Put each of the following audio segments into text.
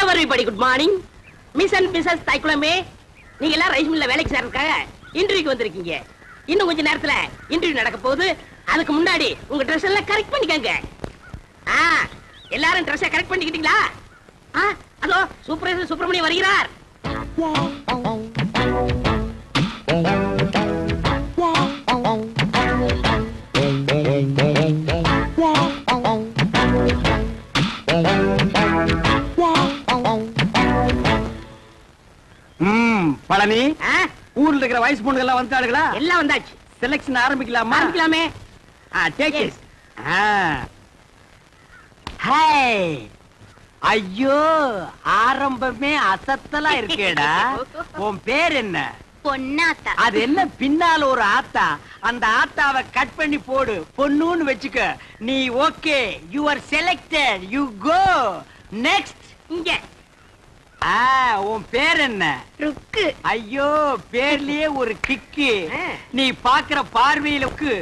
Everybody good morning. Miss and Mrs தைக்குளமே, நீங்க எல்லாம் ரைஸ் மில்ல வேலைக்கு சேர்றதுக்காக இன்டர்வியூக்கு வந்திருக்கீங்க. இன்னும் கொஞ்ச நேரத்துல இன்டர்வியூ நடக்க போகுது. அதுக்கு முன்னாடி உங்க ட்ரெஸ் எல்லாம் கரெக்ட் பண்ணிக்கங்க. எல்லாரும் ட்ரெஸ்ஸை கரெக்ட் பண்ணிக்கிட்டீங்களா? அதோ சூப்பர்வைசர் சுப்பிரமணியம் வருகிறார். பழனி, ஊர்ல இருக்கிற வயசு பொண்ணுங்க எல்லாம் வந்துட்டாளுங்களா? எல்லாம் வந்தாச்சு. செலக்ஷன் ஆரம்பிக்கலாமா? ஆரம்பிக்கலாமே. Take it. ஹாய். ஐயோ, ஆரம்பமே அசத்தலா இருக்கேடா. உன் பேர் என்ன? பொன்னாத்தா. அது என்ன பின்னால ஒரு ஆத்தா? அந்த ஆத்தாவை கட் பண்ணி போடு, பொண்ணுன்னு வெச்சுக்க. நீ okay, you are selected, you go next. இங்க உன் பேர் என்ன? ருக்கு. ஐயோ, பேர்லயே ஒரு கிக்கு. நீ பாக்குற பார்வையிலுக்கு.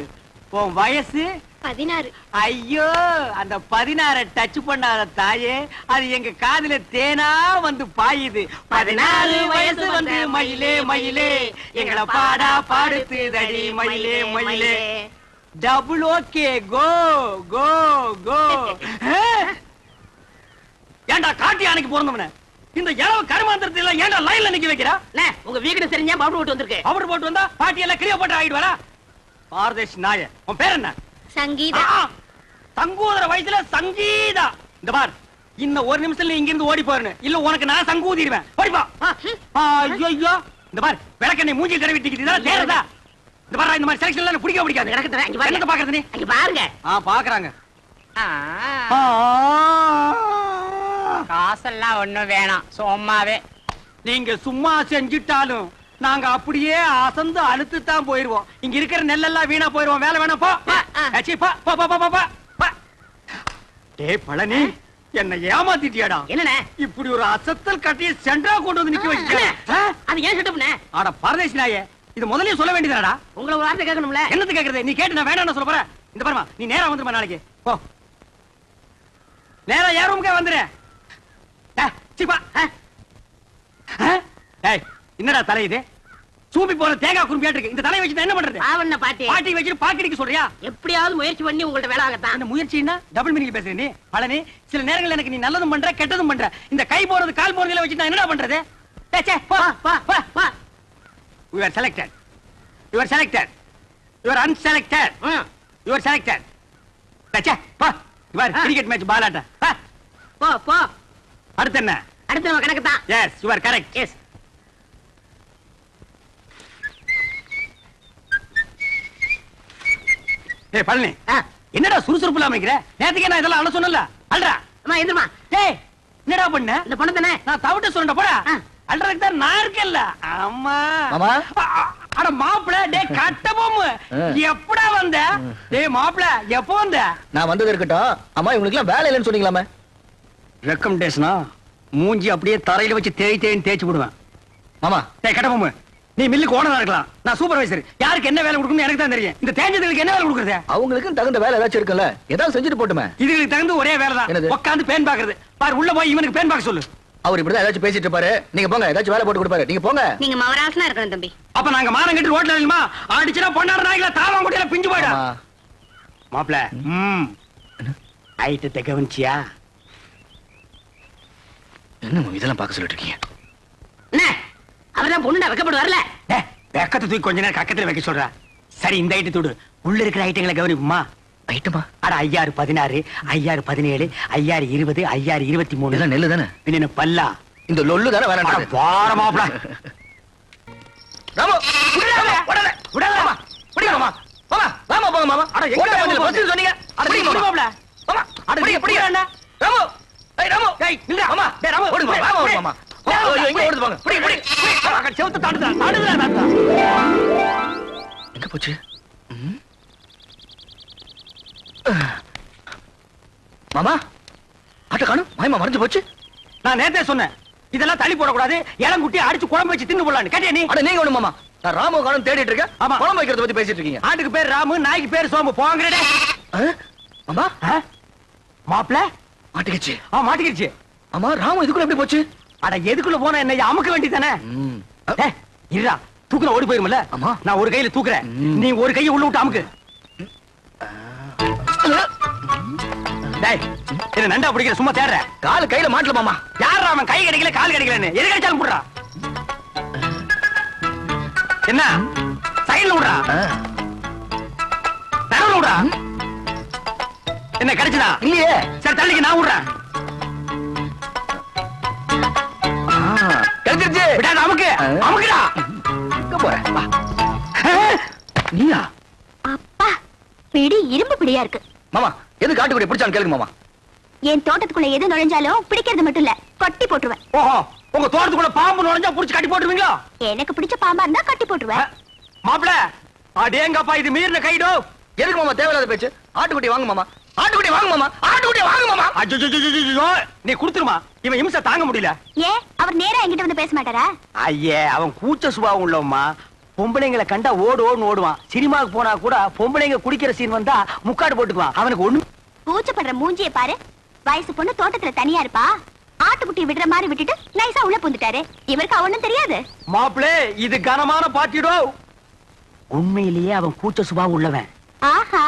உன் வயசு 16. ஐயோ, அந்த 16 டச் பண்ணாத தாயே, அது எங்க காதுல தேனா வந்து பாயுது. 14 வயசு வந்து மயிலே மயிலே எங்களை பாடா பாடுத்துதடி மயிலே மயிலே. டபுள் ஓகே, கோ கோ கோ. ஏண்டா காட்டி அன்னைக்கு பிறந்தவன இந்த இளவு கருமாந்திரத்தை எல்லாம் ஏண்டா லைன்ல நிக்க வைக்கிறா? உங்க வீக்கெண்ட் தெரிஞ்சா பவுடர் போட்டு வந்திருக்கு. பவுடர் போட்டு வந்தா பாட்டி எல்லாம் கிளியோ போட்டு ஆகிட்டு வரா. பாரதேஷ் நாய. உன் பேர் என்ன? சங்கீதா. சங்கூதர வயசுல சங்கீதா. இந்த பார், இன்னும் ஒரு நிமிஷத்துல இங்க இருந்து ஓடி போறேன். இல்ல உனக்கு நான் சங்கூதிடுவேன். ஓடிப்பா. ஐயோ, இந்த பார், விளக்கெண்ணை மூஞ்சில் தடவிட்டு இதெல்லாம் தேறதா? இந்த பார், இந்த மாதிரி செலக்ஷன் எல்லாம் பிடிக்க பிடிக்காது. என்னத்தை பாக்குறது நீ? அங்க பாருங்க. பாக்குறாங்க. காசெல்லாம் ஒண்ணும் வேணாம், சும்மாவே. நீங்க சும்மா செஞ்சிட்டாலும் நாங்க அப்படியே அசந்து அழுத்து தான் போயிருவோம். இங்க இருக்கிற நெல்லெல்லாம் வீணா போயிருவோம். வேலை வேணா போ. டேய் பழனி, என்ன ஏமாத்திட்டியாடா. என்னண்ணே இப்படி ஒரு அசத்தல் கட்டிய சென்டரா கொண்டு வந்து நிக்க வச்சிட்ட. அது ஏன் செட்டப்னே? ஆட பரதேசி நாயே, இது முதல்லயே சொல்ல வேண்டியதாடா. உங்களை ஒரு வார்த்தை கேட்கணும்ல. என்னது கேக்குறது? நீ கேட்டு நான் வேணாம்னு சொல்ல போறேன். இந்த பாருமா, நீ நேரா வந்துருமா நாளைக்கு. போ, நேரா ஏ ரூமுக்கே வந்துரு. என்னடா தலை இது? சூப்பி போற தேங்காய் குறும்பியாட்டு இருக்கு. இந்த தலையை வச்சு என்ன பண்றது? ஆவண்ண பாட்டி. பாட்டி வச்சு பாக்கடிக்க சொல்றியா? எப்படியாவது முயற்சி பண்ணி உங்கள்ட்ட வேலை ஆகத்தான். அந்த முயற்சின்னா டபுள் மீனிங் பேசுற நீ. பழனி, சில நேரங்கள் எனக்கு நீ நல்லதும் பண்ற கெட்டதும் பண்ற. இந்த கை போறது கால் போறதுல வச்சு நான் என்னடா பண்றது? You are selected. You are selected. You are unselected. You are selected. பா, இவர் கிரிக்கெட் மேட்ச் பாலாட்ட. போ போ. அடுத்து என்ன? அடுத்து நம்ம கணக்கு தான். Yes, you are correct. Yes. ஏய் பழனி, என்னடா சுறுசுறுப்பு இல்லாம இருக்கிற? நேத்துக்கே நான் இதெல்லாம் அழ சொன்னல. அல்றா. அம்மா எந்திரமா. டேய், என்னடா பண்ண? இந்த பொண்ணு தானே நான் தவிட்ட சொல்றேன் போடா. அல்றதுக்கு தான் நான் இருக்கேன்ல. அம்மா. மாமா. அட மாப்ள, டேய் கட்ட போமு. எப்படா வந்த? டேய் மாப்ள, எப்போ வந்த? நான் வந்தது இருக்கட்டும். அம்மா, இவங்களுக்கு எல்லாம் வேலை இல்லைன்னு சொன்னீங்களாமே. ரெக்கமெண்டேஷனா? மூஞ்சி அப்படியே தரையில வச்சு தேய்ன்னு தேய்ச்சு விடுவேன். மாமா. டேய் கட்ட போமு, நீ மில்லுக்கு ஓனரா இருக்கலாம். நான் சூப்பர்வைசர். யாருக்கு என்ன வேலை கொடுக்கணும் எனக்கு தான் தெரியும். இந்த தேஞ்சதுக்கு என்ன வேலை கொடுக்குறது? அவங்களுக்கு தகுந்த வேலை ஏதாச்சும் இருக்குல்ல, ஏதாவது செஞ்சுட்டு போட்டுமே. இதுக்கு தகுந்த ஒரே வேலை தான். உட்காந்து பேன் பாக்குறது. பாரு, உள்ள போய் இவனுக்கு பேன் பார்க்க சொல்லு. அவர் இப்படிதான் ஏதாச்சும் பேசிட்டு இருப்பாரு. நீங்க போங்க, ஏதாச்சும் வேலை போட்டு கொடுப்பாரு. நீங்க போங்க. நீங்க மவராசனா இருக்கணும் தம்பி. அப்ப நாங்க மானம் கட்டி ரோட்ல இல்லமா ஆடிச்சுனா பொண்ணாட நாய்கள தாளம் கொடியில பிஞ்சு போய்டா. மாப்ள, ஐட்ட கவனிச்சியா? என்ன இதெல்லாம் பார்க்க சொல்லிட்டு இருக்கீங்க? என்ன அவர்தான் பொண்ணுடா வெக்கப்பட்டு வரல. வெக்கத்தை தூக்கி கொஞ்ச நேரம் கக்கத்துல வைக்க சொல்ற. சரி, இந்த ஐட்டு தூடு. உள்ள இருக்கிற ஐட்டங்களை கவனிப்புமா? ஐட்டமா? அட 5016, 5017, 5020, 5023. இதெல்லாம் நெல்லு தானே? என்ன பல்லா? இந்த லொல்லு தானே வேற. வார மாப்ள. ராமு, உடனே உடனே மாமா. பிடிங்க மாமா. மாமா, ராமா போங்க மாமா. அட எங்க வந்து பஸ் சொன்னீங்க? அட பிடிங்க மாப்ள. மாமா, அட பிடிங்க. ராமு, ஏய் ராமு, ஏய் நில்ல மாமா. டேய் ராமு, ஓடுங்க மாமா. ஓடுங்க மாமா. எங்க ஓடுது பாங்க. பிடி. செவுத்து தாடுடா. எங்க போச்சு? மாமா, ஆட்ட காணும். மாயமா மறைஞ்சு போச்சு. நான் நேத்தே சொன்னேன், இதெல்லாம் தள்ளி போடக்கூடாது. இளங்குட்டி அடிச்சு குழம்பு வச்சு தின்னு போடலான்னு. கேட்டியா நீ? அட நீங்க ஒண்ணு மாமா. நான் ராமு காணும் தேடிட்டு இருக்கேன். ஆமா, குழம்பு வைக்கிறத பத்தி பேசிட்டு இருக்கீங்க. ஆட்டுக்கு பேர் ராமு, நாய்க்கு பேர் சோமு. போங்கடே. மாமா, மாப்ள மாட்டிக்கிச்சு. மாட்டிக்கிடுச்சு. ஆமா ராமு இதுக்குள்ள எப்படி போச்சு? அட எதுக்குள்ள போனா என்ன அமுக்க வேண்டியதானே? இருடா தூக்குற ஓடி போயிருமல. ஆமா நான் ஒரு கையில தூக்குறேன், நீ ஒரு கையை உள்ள விட்டு அமுக்கு. டேய் என்ன நண்டா பிடிக்கிற சும்மா தேடுற? கால் கையில மாட்டல மாமா. யாரா அவன் கை கிடைக்கல கால் கிடைக்கலன்னு எது கிடைச்சாலும் போடுறா. என்ன சைடுல விடுறா, நடுவுல விடுறா. என்ன கிடைச்சதா? இல்லையே. சரி தள்ளிக்கு நான் விடுறேன். கிடைச்சிருச்சு. விடாத அமுக்கு அமுக்குடா. எங்க போற? வா. நீயா? அப்பா பிடி இரும்பு பிடியா இருக்கு. மாமா எது காட்டுக்குடி பிடிச்சான்னு கேளுங்க மாமா. என் தோட்டத்துக்குள்ள எது நுழைஞ்சாலும் பிடிக்கிறது மட்டும் இல்ல, கட்டி போட்டுருவேன். ஓஹோ, உங்க தோட்டத்துக்குள்ள பாம்பு நுழைஞ்சா புடிச்சு கட்டி போட்டுருவீங்களா? எனக்கு பிடிச்ச பாம்பா இருந்தா கட்டி போட்டுருவேன். மாப்பிள அடேங்கப்பா, இது மீறின கைடோ. எதுக்கு மாமா தேவையில்லாத பேச்சு? ஆட்டுக்குட்டி வாங்க மாமா, ஆட்டுக்குட்டி வாங்க மாமா, ஆட்டுக்குட்டி வாங்க மாமா. அஜ்ஜோ, நீ குடுத்துருமா, இவன் இம்சை தாங்க முடியல. ஏன் அவர் நேரா என்கிட்ட வந்து பேச மாட்டாரா? ஐயே, அவன் கூச்ச சுபாவம் உள்ளவம்மா. பொம்பளைங்களை கண்டா ஓடு ஓடுன்னு ஓடுவான். சினிமாவுக்கு போனா கூட பொம்பளைங்க குடிக்கிற சீன் வந்தா முக்காடு போட்டுக்குவான். அவனுக்கு ஒண்ணு கூச்சப்படுற மூஞ்சியை பாரு. வயசு பொண்ணு தோட்டத்துல தனியா இருப்பா, ஆட்டுக்குட்டி விடுற மாதிரி விட்டுட்டு நைஸா உள்ள புந்துட்டாரு. இவருக்கு ஒண்ணும் தெரியாது. மாப்பிளே, இது கனமான பாட்டிடோ. உண்மையிலேயே அவன் கூச்ச சுபாவம் உள்ளவன். ஆஹா,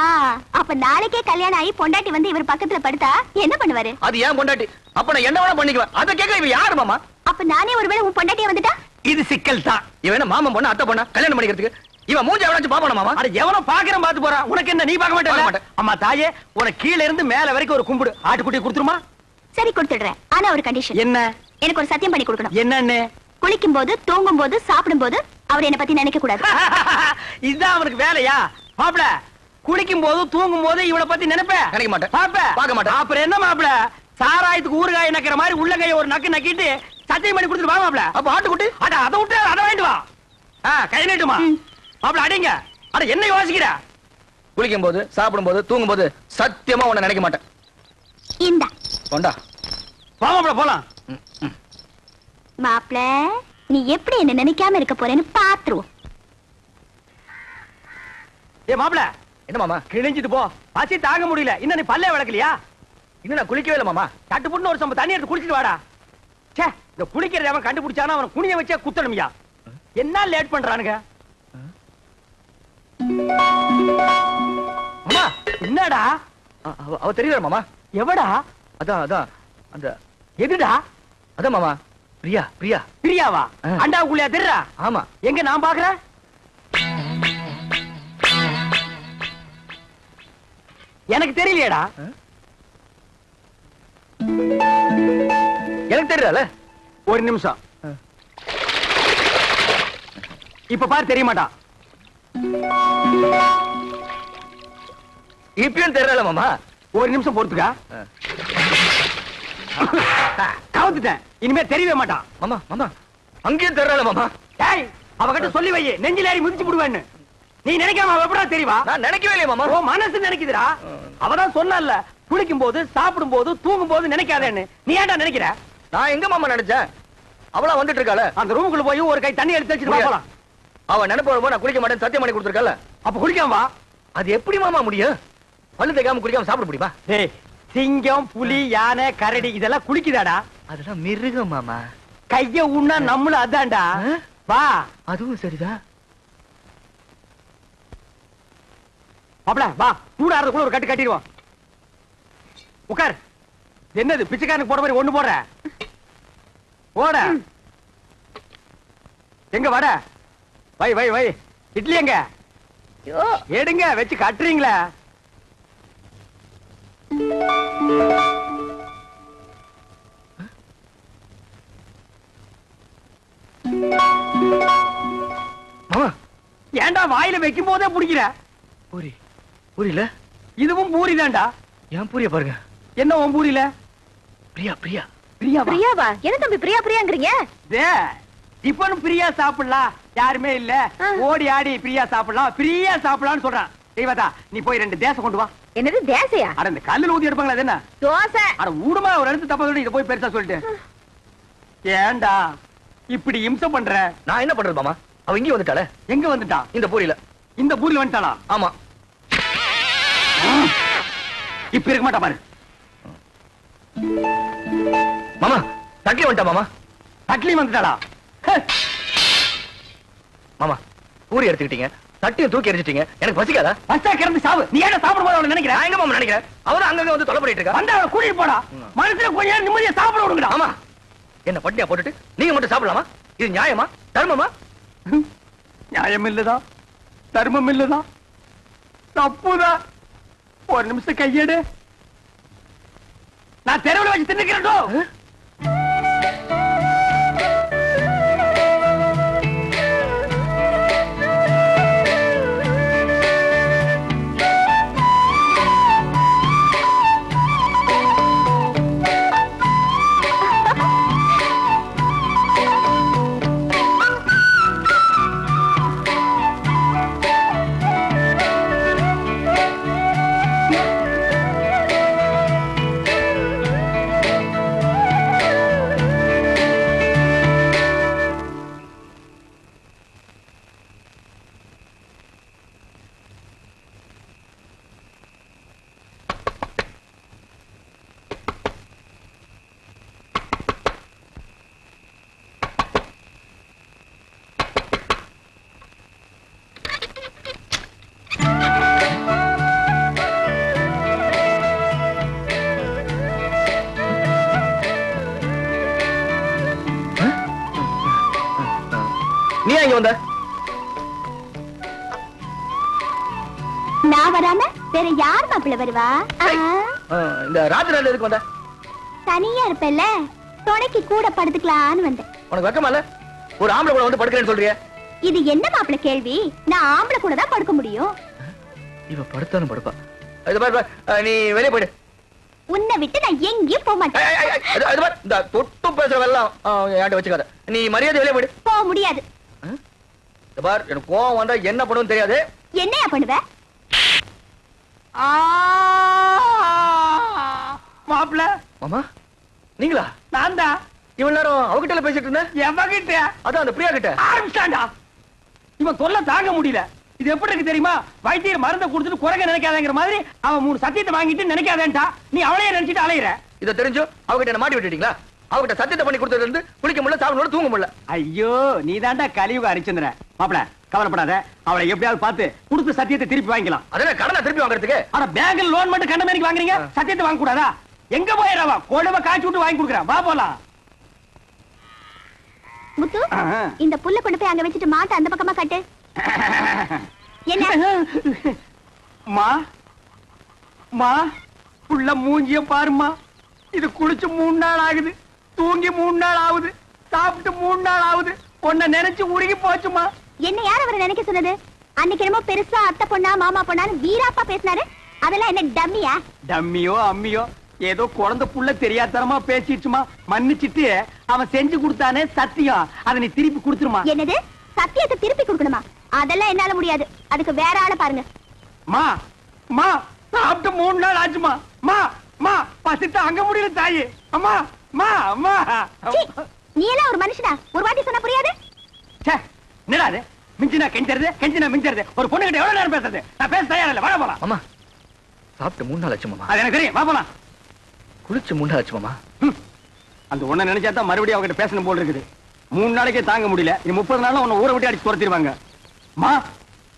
அப்ப நாளைக்கே கல்யாணம் ஆகி பொண்டாட்டி வந்து இவர் பக்கத்துல படுத்தா என்ன பண்ணுவாரு? அது ஏன் பொண்டாட்டி? அப்ப நான் என்ன வேணா பண்ணிக்குவேன். அத கேட்க இவ யாரு மாமா? அப்ப நானே ஒருவேளை உன் பொண்டாட்டியா வந்துட்டா? இது சிக்கல் தான். இவன் என்ன மாமன் பொண்ணு அத்தை பொண்ணா கல்யாணம் பண்ணிக்கிறதுக்கு? இவன் மூஞ்சி எவனாச்சும் பாப்பானா மாமா? அட எவனோ பாக்குறேன் பாத்து போறான். உனக்கு என்ன, நீ பார்க்க பார்க்க மாட்டே? மாட்டேன். அம்மா தாயே, உனக்கு கீழ இருந்து மேல வரைக்கும் ஒரு கும்பிடு. ஆட்டுக்குட்டி கொடுத்துருமா? சரி கொடுத்துடுறேன். ஆனா ஒரு கண்டிஷன். என்ன? எனக்கு ஒரு சத்தியம் பண்ணி கொடுக்கணும். என்னன்னு? குளிக்கும் போது, தூங்கும் போது, சாப்பிடும் போது அவர் என்ன பத்தி நினைக்க கூடாது. இதுதான் அவனுக்கு வேலையா? மாப்பிள, குளிக்கும் போது தூங்கும் போது இவளை பத்தி நினைப்பேன்? நினைக்க மாட்டேன். பார்க்க மாட்டேன். அப்புறம் என்ன மாப்பிள, சாராயத்துக்கு ஊறுகாய் நக்கிற மாதிரி உள்ள கைய ஒரு நக்கு நக்கிட்டு சத்தியம் பண்ணி கொடுத்துட்டு வா மாப்பிள. அப்ப ஆட்டுக்குட்டி அட அதை விட்டு அதை வேண்டு வா. கை நீட்டுமா மாப்பிள. அடிங்க. அட என்ன யோசிக்கிற? குளிக்கும் போது, சாப்பிடும் போது, தூங்கும் போது சத்தியமா உன்னை நினைக்க மாட்டேன். இந்த கொண்டா வா மாப்பிள போலாம். மாப்ள, நீ எப்படி என்ன நினைக்காம இருக்க போறேன்னு பாத்துருவோம். ஏ மாப்பிள, என்ன மாமா? கிழிஞ்சிட்டு போ, பசி தாங்க முடியல. இன்னும் நீ பல்லே விளக்கலையா? இன்னும் நான் குளிக்கவே இல்ல மாமா. கட்டு புண்ணு ஒரு சம்ப தண்ணி எடுத்து குடிச்சிட்டு வாடா. சே, இந்த குளிக்கிறத அவன் கண்டுபிடிச்சானா அவன் குனிய வச்சே குத்தணும்யா. என்ன லேட் பண்றானுங்க? மாமா என்னடா? அவ தெரியல மாமா. எவடா? அதான் அதான் அந்த எதுடா? அதான் மாமா, பிரியா பிரியா. பிரியாவா? அண்டாவுக்குள்ளயா தெரியறா? ஆமா. எங்க நான் பாக்குறேன்? எனக்கு தெரியலையேடா. எனக்கு தெரியல. ஒரு நிமிஷம். இப்ப பாரு, தெரிய மாட்டான். இப்பயும் தெரியல மாமா. ஒரு நிமிஷம் பொறுத்துக்கா. கவுத்துட்டேன், இனிமே தெரியவே மாட்டான். மாமா மாமா அங்கேயும் தெரியல மாமா. டேய், அவகிட்ட சொல்லி வை, நெஞ்சில ஏறி மிதிச்சு விடுவேன்னு. நீ நினைக்காம அவ எப்படா தெரியவா? நான் நினைக்கவே இல்லையே மாமா. ஓ மனசு நினைக்குதுடா. அவதான் சொன்னால, குளிக்கும் போது, சாப்பிடும் போது, தூங்கும் போது நினைக்காதேன்னு. நீ ஏன்டா நினைக்கிற? நான் எங்க மாமா நினைச்சேன்? அவளா வந்துட்டு இருக்காள. அந்த ரூமுக்குள்ள போய் ஒரு கை தண்ணி எடுத்து வச்சுட்டு போலாம். அவ நினைப்பு வரும்போது நான் குளிக்க மாட்டேன் சத்தியம் பண்ணி கொடுத்துருக்கல. அப்ப குளிக்காம வா. அது எப்படி மாமா முடியும்? பல்லு தேய்க்காம குளிக்காம சாப்பிட முடியுமா? டேய், சிங்கம், புலி, யானை, கரடி இதெல்லாம் குளிக்குதாடா? அதெல்லாம் மிருகம் மாமா. கைய உண்ணா நம்மளும் அதான்டா. வா. அதுவும் சரிதான். மாப்ள வா, சூடாறதுக்குள்ள ஒரு கட்டு கட்டிடுவோம். உட்கார். என்னது பிச்சைக்காரனுக்கு போற மாதிரி ஒண்ணு போடுற? போட. எங்க வட? வை வை வை. இட்லி எங்க? எடுங்க, வச்சு கட்டுறீங்களா? மாமா ஏன்டா வாயில வைக்கும் போதே பிடிக்கிற? பூரி பூரியில இதுவும் பூரி தான்டா. ஏன் பூரிய பாருங்க. என்ன உன் பூரியில? பிரியா பிரியா பிரியாவா? பிரியாவா? என்ன தம்பி பிரியா பிரியாங்கறீங்க? இப்பனும் பிரியா சாப்பிடலாம், யாருமே இல்ல, ஓடி ஆடி பிரியா சாப்பிடலாம், பிரியா சாப்பிடலாம்னு சொல்றான். தெய்வதா, நீ போய் 2 தேசம் கொண்டு வா. என்னது தேசையா? அட இந்த கல்லுல ஊதி எடுப்பாங்களா? அது என்ன தோசை? அட ஊடுமா, ஒரு இடத்து தப்பா சொல்லி இத போய் பெருசா சொல்லிட்டு. ஏன்டா இப்படி இம்சை பண்ற? நான் என்ன பண்றது மாமா? அவ இங்கே வந்துட்டாளே. எங்க வந்துட்டான்? இந்த பூரியில. இந்த பூரியில வந்துட்டாளா? ஆமா. இப்ப இருக்க மாட்டா பாரு. மாமா தட்லி வந்துட்டா மாமா. தட்லி வந்துட்டாளா? மாமா பூரி எடுத்துக்கிட்டீங்க, தட்டியும் தூக்கி எரிஞ்சிட்டீங்க. எனக்கு பசிக்காதா? பச்சா கிடந்து சாவு. நீ ஏன் சாப்பிடும் போது அவளை நினைக்கிறேன்? நான் எங்க மாமா நினைக்கிறேன்? அவன் அங்கங்க வந்து தொலை பண்ணிட்டு இருக்கா. வந்து அவளை கூட்டிட்டு போடா. மனசுல கொஞ்ச நேரம் நிம்மதியா சாப்பிட விடுங்கடா. ஆமா, என்ன பட்டியா போட்டுட்டு நீங்க மட்டும் சாப்பிடலாமா? இது நியாயமா தர்மமா? நியாயம் இல்லதா, தர்மம் இல்லதா, தப்புதான். ஒரு நிமிஷம் கையெடு. நான் தெருவில் வச்சு தின்னுக்கிறேன். நீ இங்க வந்த? நான் வராம வேற யார் மாப்பிள்ள வருவா? இந்த ராத்திரி எதுக்கு வந்த? தனியா இருப்பேல்ல, துணைக்கு கூட படுத்துக்கலான்னு வந்தேன். உனக்கு வெக்கமா இல்ல? ஒரு ஆம்பளை கூட வந்து படுக்கிறேன்னு சொல்றியே. இது என்ன மாப்பிள்ள கேள்வி? நான் ஆம்பளை கூட தான் படுக்க முடியும். இவ படுத்தாலும் படுப்பா. இது பாரு, நீ வெளியே போயிடு. உன்னை விட்டு நான் எங்கேயும் போக மாட்டேன். இந்த தொட்டு பேசுறவெல்லாம் என்கிட்ட வச்சுக்காத. நீ மரியாதை வெளியே போயிடு. போக முடியாது. பார், எனக்கு கோவம் வந்தா என்ன பண்ணுன்னு தெரியாது. என்னையா பண்ணுவ? மாப்பிள்ள. மாமா நீங்களா? நான் தான். இவ்வளவு நேரம் அவகிட்ட பேசிட்டு இருந்தேன். எவகிட்ட? அதான் அந்த பிரியா கிட்ட. ஆரம்பிச்சாண்டா. இவன் தொல்லை தாங்க முடியல. இது எப்படி இருக்கு தெரியுமா? வைத்தியர் மருந்தை கொடுத்துட்டு குறைக்க நினைக்காதங்கிற மாதிரி அவன் 3 சத்தியத்தை வாங்கிட்டு நினைக்காதேன்டா. நீ அவளையே நினைச்சிட்டு அலையிற. இதை தெரிஞ்சோ அவகிட்ட என்ன மாட்டி விட்டுட்டீங்களா? அவகிட்ட சத்தியத்தை பண்ணி கொடுத்ததுல இருந்து குளிக்க முடியல, சாப்பிட முடியல, தூங்க முடியல. ஐயோ, நீ தாண்டா கலியுக ஹரிச்சந்திரன். மாப்பிள கவலைப்படாத, அவளை எப்படியாவது பார்த்து கொடுத்த சத்தியத்தை திருப்பி வாங்கிக்கலாம். அதெல்லாம் கடனை திருப்பி வாங்குறதுக்கு? ஆனா பேங்க்ல லோன் மட்டும் கண்ட மாதிரி வாங்குறீங்க, சத்தியத்தை வாங்க கூடாதா? எங்க போயிடவா? கொழுவ காய்ச்சி விட்டு வாங்கி கொடுக்குறேன். வா போலாம். முத்து, இந்த புல்ல கொண்டு போய் அங்க வச்சுட்டு மாட்ட அந்த பக்கமா கட்டு. என்ன மா மா புள்ள மூஞ்சிய பாருமா. இது குளிச்சு 3 நாள் ஆகுது, தூங்கி 3 நாள் ஆகுது, சாப்பிட்டு 3 நாள் ஆகுது. உன்னை நினைச்சு உருகி போச்சுமா. என்ன யார் அவரை நினைக்க சொன்னது? அன்னைக்கு என்னமோ பெருசா அத்தை பொண்ணா மாமா பொண்ணான்னு வீராப்பா பேசினாரு. அதெல்லாம் என்ன டம்மியா? டம்மியோ அம்மியோ ஏதோ குழந்தை புள்ள தெரியாதனமா பேசிடுச்சுமா. மன்னிச்சிட்டு அவன் செஞ்சு கொடுத்தானே சத்தியம், அதை நீ திருப்பி கொடுத்துருமா. என்னது? சத்தியத்தை திருப்பி கொடுக்கணுமா? அதெல்லாம் என்னால முடியாது. அதுக்கு வேற ஆளை பாருங்க. மா மா சாப்பிட்டு 3 நாள் ஆச்சுமா. மா மா பசித்து அங்க முடியல தாயி. அம்மா மா அம்மா. சீ, நீ எல்லாம் ஒரு மனுஷனா? ஒரு வாட்டி சொன்னா புரியாது? என்னடா அது? மிஞ்சினா கெஞ்சறது, கெஞ்சினா மிஞ்சறது. ஒரு பொண்ணு கிட்ட எவ்வளவு நேரம் பேசுறது? நான் பேச தயாரா இல்ல. வர போலாம். மாமா சாப்பிட்டு 3 நாள் ஆச்சு மாமா. அது எனக்கு தெரியும். வா போலாம். குளிச்சு 3 நாள் ஆச்சு மாமா. அந்த ஒண்ண நினைச்சா தான் மறுபடியும் அவகிட்ட பேசணும் போல இருக்குது. 3 நாளைக்கே தாங்க முடியல. இனி 30 நாள்ல உன்னை ஊரை விட்டு அடிச்சு துரத்திடுவாங்க. மா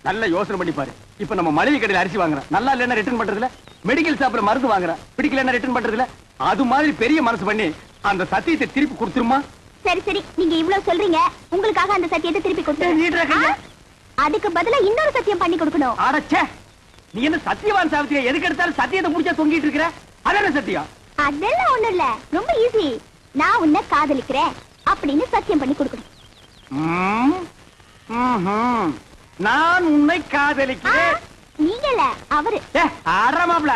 நல்ல யோசனை பண்ணி பாரு. இப்ப நம்ம மளிகை கடையில அரிசி வாங்குறோம், நல்லா இல்லன்னா ரிட்டர்ன் பண்றதுல, மெடிக்கல் ஷாப்ல மருந்து வாங்குறோம், பிடிக்கலன்னா ரிட்டர்ன் பண்றதுல, அது மாதிரி பெரிய மனசு பண்ணி அந்த சத்தியத்தை திருப்பி கொடுத்துருமா. சரி சரி, நீங்க இவ்வளவு சொல்றீங்க, உங்களுக்காக அந்த சத்தியத்தை திருப்பி கொடுத்துறேன். அதுக்கு பதிலா இன்னொரு சத்தியம் பண்ணி கொடுக்கணும். அடச்சே, நீ என்ன சத்தியவான் சாவித்திரியா? எதுக்கு எடுத்தாலும் சத்தியத்தை முடிச்சா தொங்கிட்டு இருக்கிற? அதான சத்தியம்? அதெல்லாம் ஒண்ணும் இல்ல, ரொம்ப ஈஸி. நான் உன்னை காதலிக்கிறேன் அப்படின்னு சத்தியம் பண்ணி கொடுக்கணும். நான் உன்னை காதலிக்கிறேன். நீங்கல்ல, அவரு. ஆறாமாப்ல.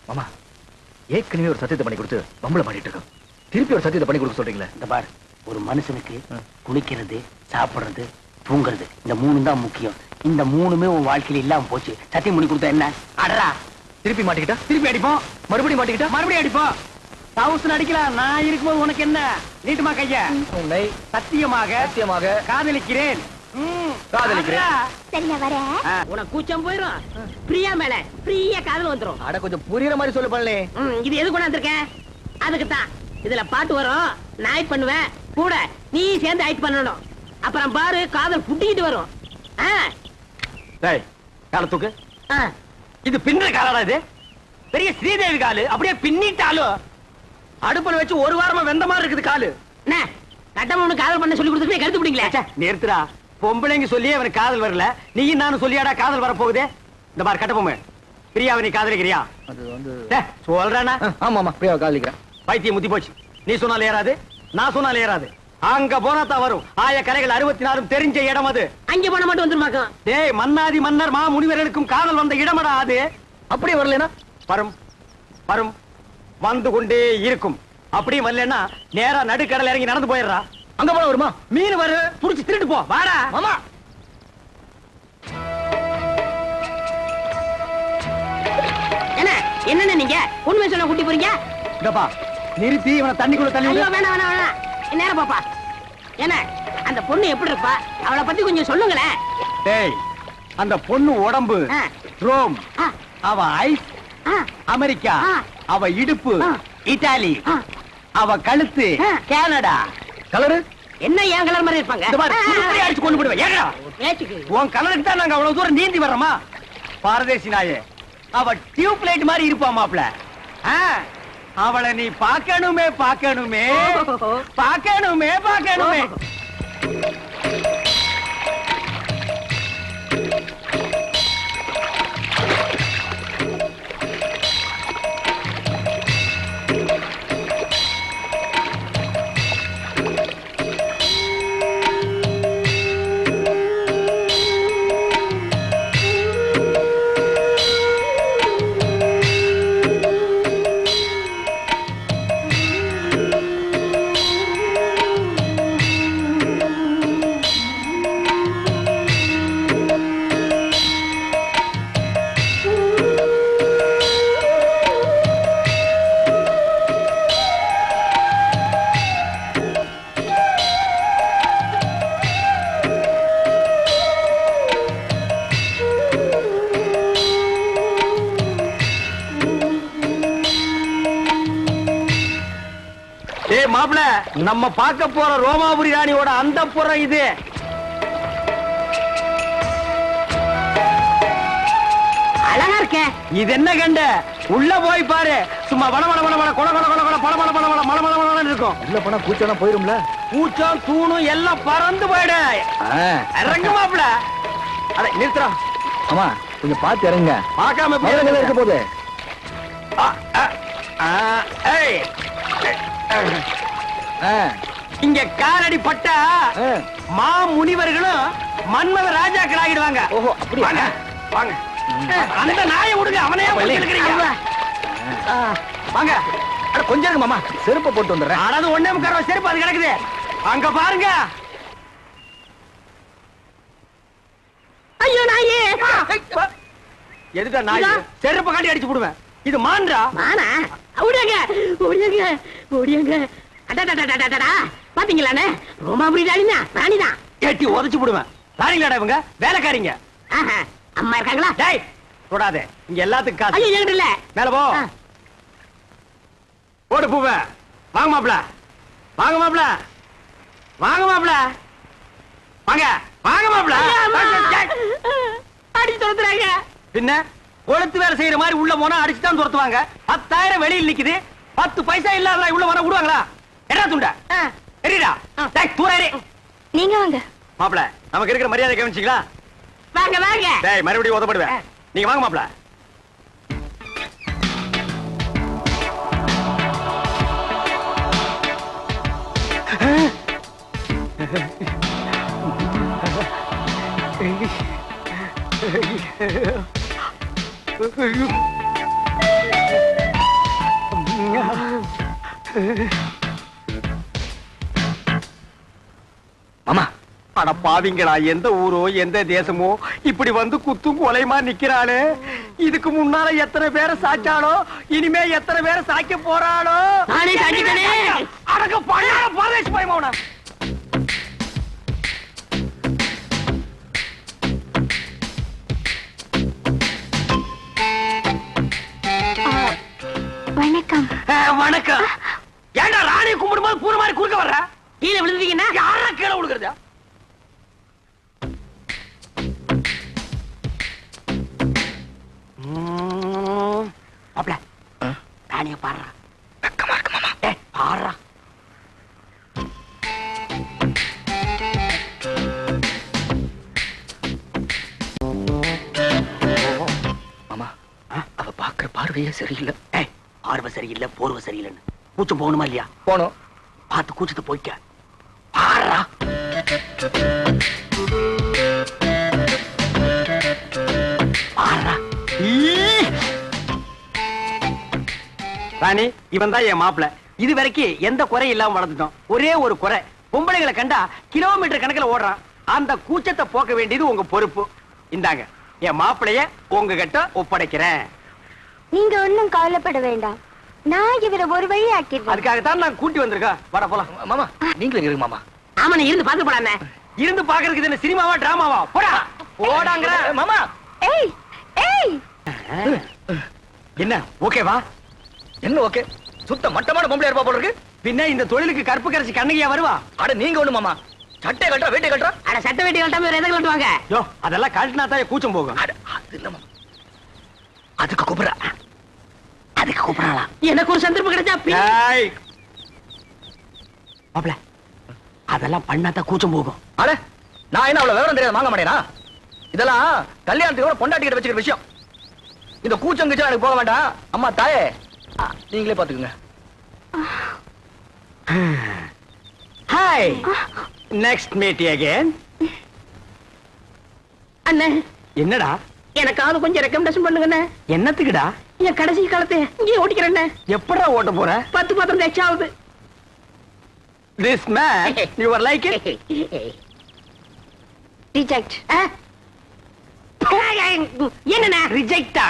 மாமா ஏற்கனவே ஒரு சத்தியத்தை பண்ணி கொடுத்து பம்பளை பண்ணிட்டு இருக்கோம். திருப்பி ஒரு சத்தியத்தை பண்ணி கொடுக்க சொல்றீங்களே. இந்த பார், ஒரு மனுஷனுக்கு குளிக்கிறது, சாப்பிடுறது, தூங்குறது, இந்த 3 தான் முக்கியம். இந்த 3மே உன் வாழ்க்கையில இல்லாம போச்சு. சத்தியம் பண்ணி கொடுத்தா என்ன? அடரா, திருப்பி மாட்டிக்கிட்டா? திருப்பி அடிப்போம். மறுபடியும் மாட்டிக்கிட்டா? மறுபடியும் அடிப்போம். தவுசன் அடிக்கலாம். நான் இருக்கும்போது உனக்கு என்ன? நீட்டுமா கைய. உன்னை சத்தியமாக சத்தியமாக காதலிக்கிறேன். காதலிக்கிறேன். சரி, நான் வரேன். உனக்கு கூச்சம் போயிரும். பிரியா மேல ஃப்ரீயா காதல் வந்துரும். அட கொஞ்சம் புரியுற மாதிரி சொல்லு பண்ணலே. இது எது கொண்டு வந்திருக்க? அதுக்குத்தான் இதுல பாட்டு வரும் நான் ஆக்ட் பண்ணுவேன் கூட நீ சேர்ந்து ஆக்ட் பண்ணணும் அப்புறம் பாரு காதல் புட்டிக்கிட்டு வரும் ஆ, டேய் கால தூக்கு ஆ. இது பின்ன காலடா இது பெரிய ஸ்ரீதேவி காலு அப்படியே பின்னிட்டாலும் அடுப்புல வச்சு ஒரு வாரமா வெந்த மாதிரி இருக்குது காலு என்ன கட்டமனு காதல் பண்ண சொல்லி கொடுத்துட்டு கருத்து பிடிங்களா ச்சே, நிறுத்துடா பொம்பளைங்க சொல்லியே அவனுக்கு காதல் வரல நீயும் நானும் சொல்லியாடா காதல் வர போகுதே இந்த மாதிரி கட்டபொம்மை பிரியாவை நீ காதலிக்கிறியா அது வந்து சொல்றானா ஆமா ஆமா பிரியாவை காதலிக்கிறேன். பைத்தியம் முத்தி போச்சு நீ சொன்னால ஏறாது நான் சொன்னால ஏறாது அங்க போனா தான் வரும் ஆய கரைகள் 64 தெரிஞ்ச இடம் அது அங்க போன மட்டும் வந்துருமாக்கும் டேய் மன்னாதி மன்னர் மா முனிவர்களுக்கும் காதல் வந்த இடமடா அது அப்படியே வரலனா வரும் வரும் வந்து கொண்டே இருக்கும் அப்படியே வரலன்னா நேரா நடுக்கடல் இறங்கி நடந்து போயிடுறா அங்க போனா வருமா? மீன் வரு புடிச்சு திருட்டு போ வாடா மாமா என்ன என்னன்னு நீங்க உண்மை சொல்ல கூட்டி போறீங்க இதப்பா நிறுத்தி இவனை தண்ணிக்குள்ள தள்ளி ஐயோ விடு. வேணாம் வேணாம் வேணாம் நேரம் பாப்பா என்ன அந்த பொண்ணு எப்படி இருப்பா அவளை பத்தி கொஞ்சம் சொல்லுங்களேன் டேய் அந்த பொண்ணு உடம்பு ஆ. ரோம் ஆ, அவ ஐஸ் ஆ, அமெரிக்கா ஆ. அவ இடுப்பு ஆ. இத்தாலி ஆ. அவ கழுத்து ஆ. கனடா கலரு என்ன ஏன் கலர் மாதிரி இருப்பாங்க இந்த மாதிரி ஆ, ஆ, துருப்பிடி அடிச்சு கொண்டு போடுவேன் ஏங்கடா பேச்சுக்கு உன் கலருக்கு தான் நாங்க அவ்வளவு தூரம் நீந்தி வர்றோமா பாரதேசி நாயே அவ டியூப் லைட் மாதிரி இருப்பா மாப்ள அவளை நீ பார்க்கணுமே பார்க்கணுமே பார்க்கணுமே பார்க்கணுமே டேய் மாப்ள நம்ம பார்க்க போற ரோமாபுரி ராணியோட அந்த புறம் இது அழகா இருக்கே இது என்ன கண்ட உள்ள போய் பாரு சும்மா வட வட வட வட கொல கொல கொல கொல பட பட பட பட மல மல மலன்னு இருக்கும் உள்ள போனா கூச்சனா போயிரும்ல. பூச்சம் தூணும் எல்லாம் பறந்து போயிடு இறங்கு மாப்ள அட நிறுத்துறா ஆமா கொஞ்சம் பார்த்து இறங்க. பார்க்காம எப்படி மதுரை இறங்குறது? இருக்க போகுது. ஆ, ஆ, ஆ, ஏய். ஆ, இங்க காலடி பட்டா ஆ. மா முனிவர்களும் மன்மத ராஜாக்கள் ஆகிடுவாங்க ஓஹோ, அப்படியா? வாங்க வாங்க அந்த நாயை விடுங்க அவனையே பள்ளி. இழுக்கிறீங்க ஆ. வாங்க அட கொஞ்சம் இருங்க மாமா, செருப்பை போட்டு வந்துடுறேன். அதாவது ஒண்ணே முக்கால் செருப்பு அது கிடக்குது அங்க பாருங்க ஐயோ நாயே எதுடா நாய் இதா? செருப்பை காட்டி அடிச்சு போடுவேன் இது மான்றா வானா ஓடியாங்க ஓடியாங்க ஓடியாங்க அடடடடடடடா பாத்தீங்களானே ரோமாபுரி ராணிதான் ஏட்டி உதைச்சு போடுவேன் ராணிங்களாடா இவங்க வேலைக்காரிங்க ஆஹா, அம்மா இருக்காங்களா டேய் தொடாத இங்க எல்லாத்துக்கும் ஐயோ காசு என்கிட்ட இல்ல மேல போ ஆ. போடு பூவ வாங்க மாப்ள வாங்க மாப்ள வாங்க மாப்ள வாங்க வாங்க மாப்ள அடி துரத்துறாங்க பின்ன கொளுத்து வேலை செய்யற மாதிரி உள்ள போனா அடிச்சு தான் துரத்துவாங்க 10,000 வெளியில் நிக்குது 10 பைசா இல்லாத உள்ள போனா விடுவாங்களா என்ன துண்ட தெரியுதா டேய் தூரே நீங்க வாங்க. மாப்ள நமக்கு இருக்கிற மரியாதை கவனிச்சீங்களா வாங்க வாங்க டேய் மறுபடியும் உதப்படுவேன் நீங்க வாங்க மாப்ள மாமா அட பாவிங்களா எந்த ஊரோ எந்த தேசமோ இப்படி வந்து குத்தும் கொலைமா நிக்கிறாளே இதுக்கு முன்னால எத்தனை பேரை சாச்சாளோ இனிமே எத்தனை பேரை சாய்க்க போறாளோ நானே சாய்ச்சிட்டேனே. அடக்க பண்ணால பரதேசி பயமாவனா வணக்கம். வணக்கம் ஏண்டா வரும்போது பூனை மாதிரி குறுக்க வர்ற கீழே விழுந்தீங்கன்னா யாரா கீழே விழுகிறதா? மாப்ள தானிய பாடுறா. வெக்கமா இருக்கு மாமா. பாடுறா. மாமா அவ பாக்குற பார்வையே சரியில்லை. பார்வை சரியில்லை, போர்வை சரியில்லைன்னு கூச்சம் போகணுமா இல்லையா? போனோம். பார்த்து கூச்சத்தை போய்க்க. பாடுறா. பாடுறா. ராணி, இவன் தான் என் மாப்பிள. இது வரைக்கும் எந்த குறையும் இல்லாம வளர்ந்துட்டோம். ஒரே ஒரு குறை, பொம்பளைகளை கண்டா கிலோமீட்டர் கணக்குல ஓடுறான். அந்த கூச்சத்தை போக்க வேண்டியது உங்க பொறுப்பு. இந்தாங்க என் மாப்பிளைய உங்ககிட்ட ஒப்படைக்கிறேன். நீங்க ஒண்ணும் கவலைப்பட வேண்டாம், நான் இவரை ஒரு வழி ஆக்கிடுவேன். அதுக்காகத்தான் நான் கூட்டி வந்திருக்கேன். வாடா போலாம். மாமா நீங்களும் இருங்க மாமா. ஆமா, நீ இருந்து பாத்து போடானே. இருந்து பாக்குறதுக்கு என்ன சினிமாவா டிராமாவா? போடா போடாங்கற. மாமா ஏய் ஏய், என்ன ஓகேவா? என்ன ஓகே? சுத்த மட்டமான பொம்பளை இருப்பா போல இருக்கு. பின்ன இந்த தொழிலுக்கு கற்பு கரைச்சி கண்ணகியா வருவா? அட நீங்க ஒண்ணு மாமா, சட்டை கட்டுறா வேட்டை கட்டுறா. அட சட்டை வெட்டி கட்டாம வேற எதை கட்டுவாங்க? யோ, அதெல்லாம் கழட்டினா தான் கூச்சம் போகும். அட அது இல்ல மாமா, அதுக்கு கூப்பிடுறா. அதுக்கு கூப்பிடலாம். எனக்கு ஒரு சந்தர்ப்பம் கிடைச்சா ஏய் மாப்ள, அதெல்லாம் பண்ணாதான் கூச்சம் போகும். அட நான் என்ன அவ்வளவு விவரம் தெரியாத வாங்க மாட்டேனா? இதெல்லாம் கல்யாணத்துக்கு பொண்டாட்டிக்கிட்ட வச்சுக்கிற விஷயம். இந்த கூச்சம் கிச்சம் எனக்கு போக வேண்டாம். அம்மா தாயே, நீங்களே பாத்துக்குங்க. Hi, next meet again. அண்ணே, என்னடா? எனக்காவது கொஞ்சம் ரெக்கமெண்டேஷன் பண்ணுங்கண்ணே. என்னத்துக்குடா? என் கடைசி காலத்தை இங்கே ஓட்டிக்கிறேண்ணே. எப்படா ஓட்ட போற? 10 பாத்திரம் தேய்ச்சாவது. This man, you are like it? Reject. என்னண்ணே? Rejecta.